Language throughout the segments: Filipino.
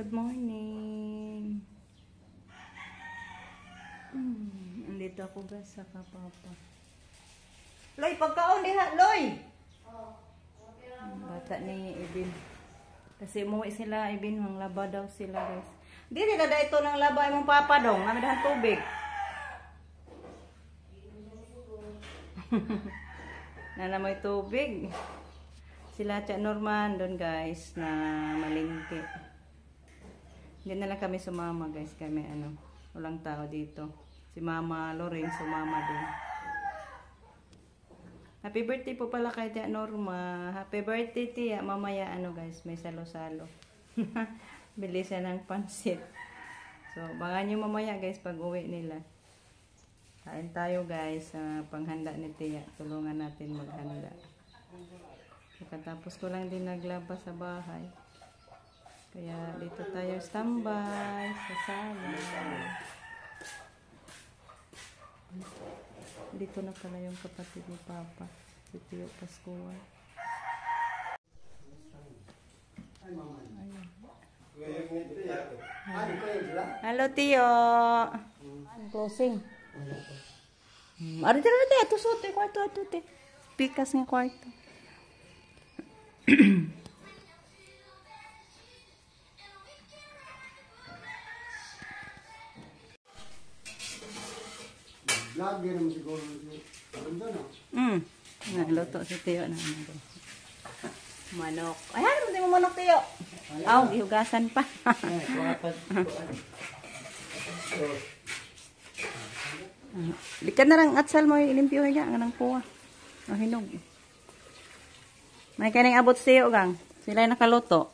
good morning. Andito ako guys sa kapapa. Loy, pagkaon diha, Loy! Bata ni Ibin. Kasi umuwi sila, Ibin, mang laba daw sila guys. Dili na ito ng laba imong papa dong, namidahan tubig. Nanamoy tubig. Sila Tia Norman doon guys na malingki. Hindi na lang kami sumama guys, kami walang tao dito. Si Mama Loren sumama doon. Happy birthday po pala kay Tia Norma. Happy birthday Tia. Mamaya guys, may salo-salo. Bili siya ng pansit. So, bangan nyo mamaya guys pag uwi nila. Kain tayo guys sa panghanda ni Tia. Tulungan natin maghanda. Pagkatapos ko lang din naglaba sa bahay. Kaya dito tayo standby sa sala. Dito na pala yung kapatid ni Papa. Si Tio Pascual. Hello Tio. Closing. Ada jalan deh, tu sote kwarto tu teh. Pikas ng kwarto. Lagi naman siguro ganda na. Nagluto si Tio na manok. Ayan, hindi mo manok Tio. Aw, ihugasan pa. Likan na lang atsal mo ilimpyo nga nang puwa. O hinog. May kaning abot siyo gang. Sila yung nakaluto.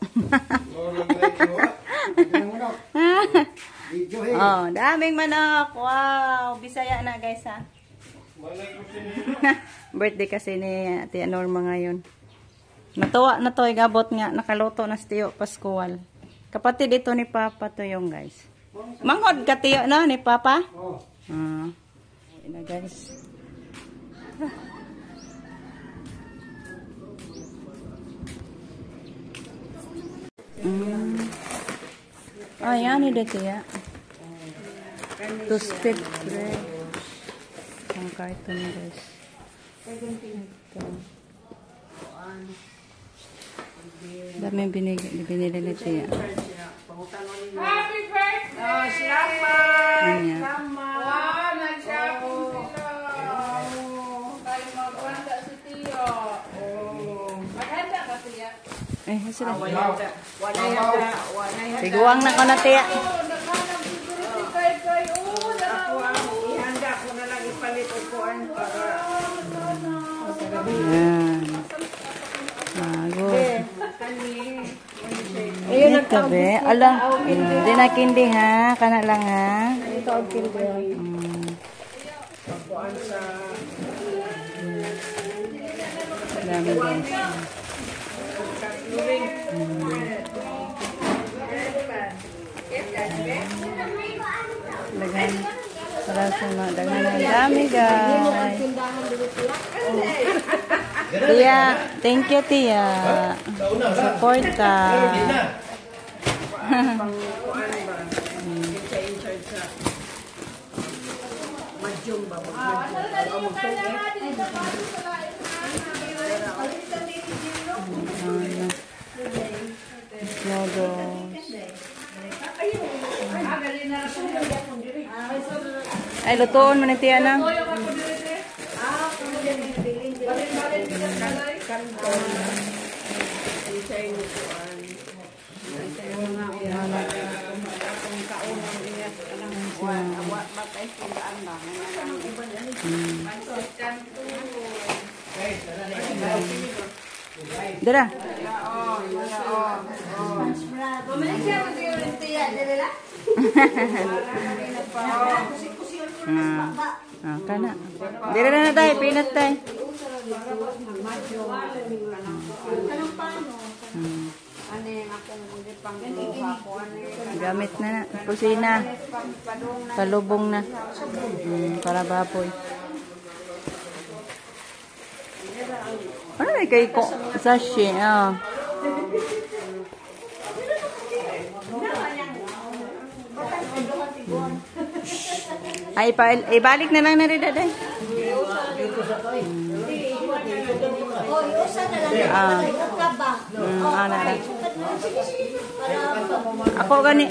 Oh, daming manok. Wow, Bisaya na guys ha. Birthday kasi ni Tia Norma ngayon. Natuwa na to, igabot nga nakaluto na si Tio Pascual. Kapatid ito ni Papa to yung guys. Manghod ka Tio no ni Papa? Oh. Ina guys. Ayan ni Tia. Toasted bread. Ang carton guys. Ito. Dami binili ni Tia. Happy birthday! Oh, salamat! Salamat! Wow, nag-shopping sila! Tayo maghanda si Tio. Maghanda ka, Tia? Sila. Wala yata. Siguang na ko na Tia. Naghanap si Tio kay ihanda ko na lang ipalit upuan para... Ayan. Bago. Ayun, Nagkabe. Ala. Hindi na kindi ha. Kana lang ha. ito ang kindi. Dami guys. Dagan. Para sa mga dagan ang dami guys. Tia, thank you Tia. Support ka. Ay, lutoon mo na Tia na. Dara. Kana. Dira na tayo, pinat tayo. Gamit na na. Kusina. Palubong na. Para baboy. Ano may kay ko? Sashi. Ay, ibalik na lang na rin, daday. Ana lang. Ako gani.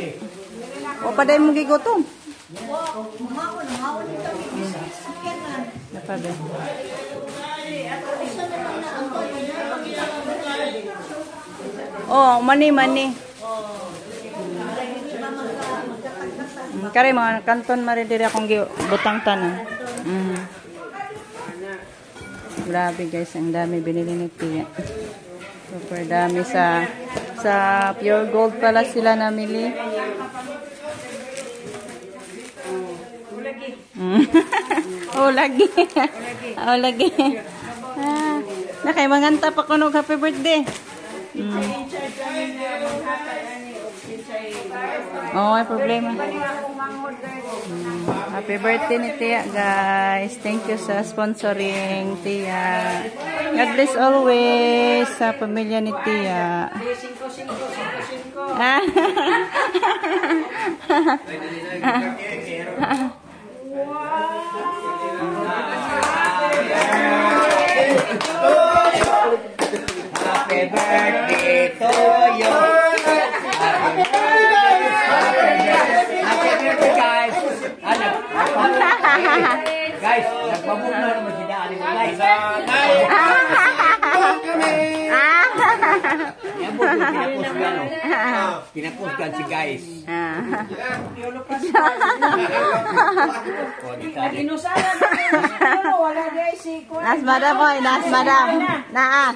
O pa dahil mo gigutom. Napabe. Oh, mani. Kare mga kanton maridiri akong butang tanan. Grabe guys, ang dami binili ni Tia. Super dami sa Pure Gold pala sila namili. Oh, lagi. Oh, lagi. Nakay manganta pa kuno happy birthday. Oh, may problema. Happy birthday ni Tia, guys. Thank you sa sponsoring, Tia. God bless always sa pamilya ni Tia. Happy birthday to you. Happy birthday, guys. Guys, nagpabuk na naman sila. Guys. Pinapusgan si guys. Nas madam boy, nas madam. Naa.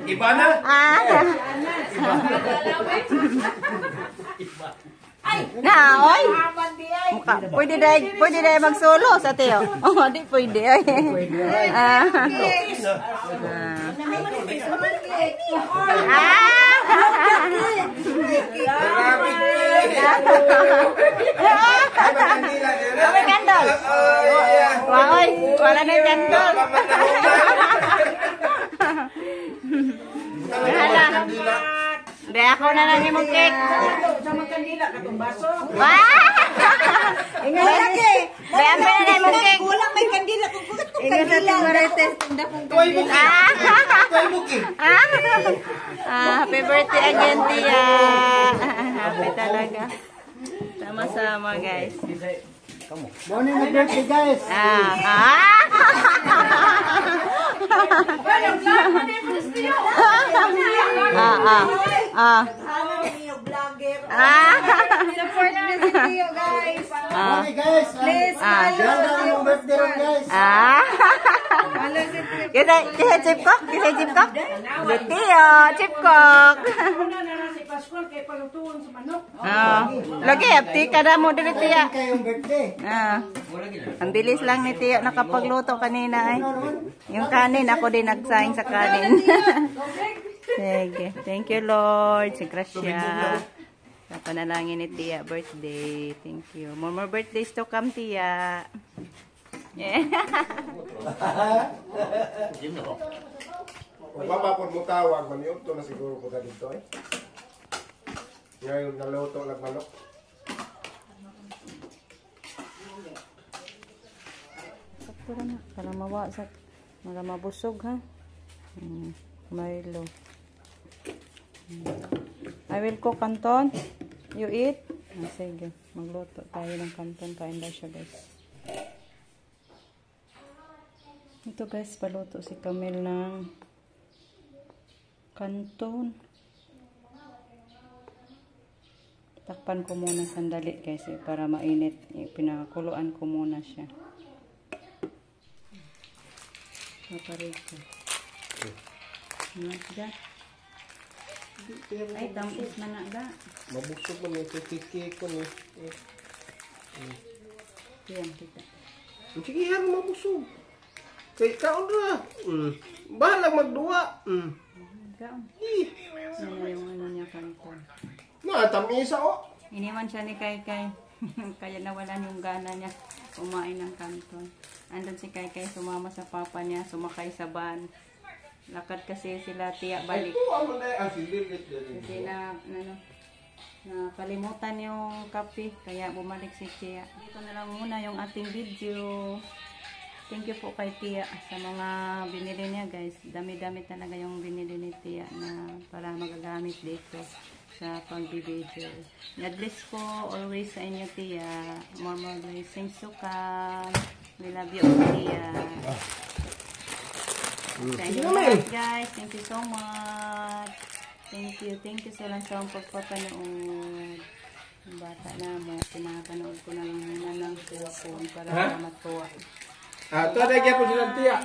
Iba na? Oy. Pwede dai magsolo sa Teo. Oh, di pwede ay. Apa kandol? Wah, wala na kandol. Dahil ako na lang yung cake. Sama kandila katong baso. Ingat lagi. Dahil ako na lang yung cake. Kulang may kandila kung kukat kong Ingat kandila. natin marites. Happy birthday again, Tia. Happy talaga. Sama-sama, guys. Morning na birthday, guys. Support na si Tio, guys. Okay, guys. Please, Ganda ang birthday ron, guys. Kisa chip cook? Tio, chip cook. Una na lang si Pascual kay palutuon sa manok. Lagi, apti ka na mo dili, Tia. Kayong birthday. Ang bilis lang ni Tia nakapagluto kanina ay. Yung kanin, ako din nagsaing sa kanin. Sige. Thank you, Lord. Si Gracia. Sa panalangin ni Tia, birthday. Thank you. More birthdays to come, Tia. Yeah. Kung mapapod mo tawag, maniog to na siguro po ka dito eh. Ngayon, naluto lang manok. Sakto na. Para mawasak. Para mabusog, ha? Milo. I will cook canton. You eat? Sige. Magluto tayo ng canton. Kain daw siya, guys. Ito, guys. Paluto si Camille ng canton. Takpan ko muna sandali, guys. Para mainit. Pinakuluan ko muna siya. Paparito. Nagda. Ay, tamis man na da. Mabusog man ito, kiki ko ni. Yan, kita. Sige, yan, mabusog. Kay kaon na. Bahala magduwa. Gaon. Yan na yung ano niya kanto. Tamisa o. Iniwan siya ni Kaykay. Kaya nawalan yung gana niya kumain ng kanton. Andun si Kaykay, sumama sa papa niya, sumakay sa van. Lakad kasi sila Tia balik. Ito, ang mga ang silid. Kasi na, ano, Nakalimutan yung kape, kaya bumalik si Tia. Dito na lang muna yung ating video. Thank you po kay Tia sa mga binili niya guys. Dami-dami talaga yung binili ni Tia na para magagamit dito sa pagbibideo. God bless po always sa inyo Tia. More blessings to come. We love you Tia. Sa inyo lahat guys. Thank you so much. Thank you sa lansang pagpapanood. Yung bata na mo, pinapanood ko na lang muna ng tuwa ko para matuwa. Ah, ito na po silang tiya.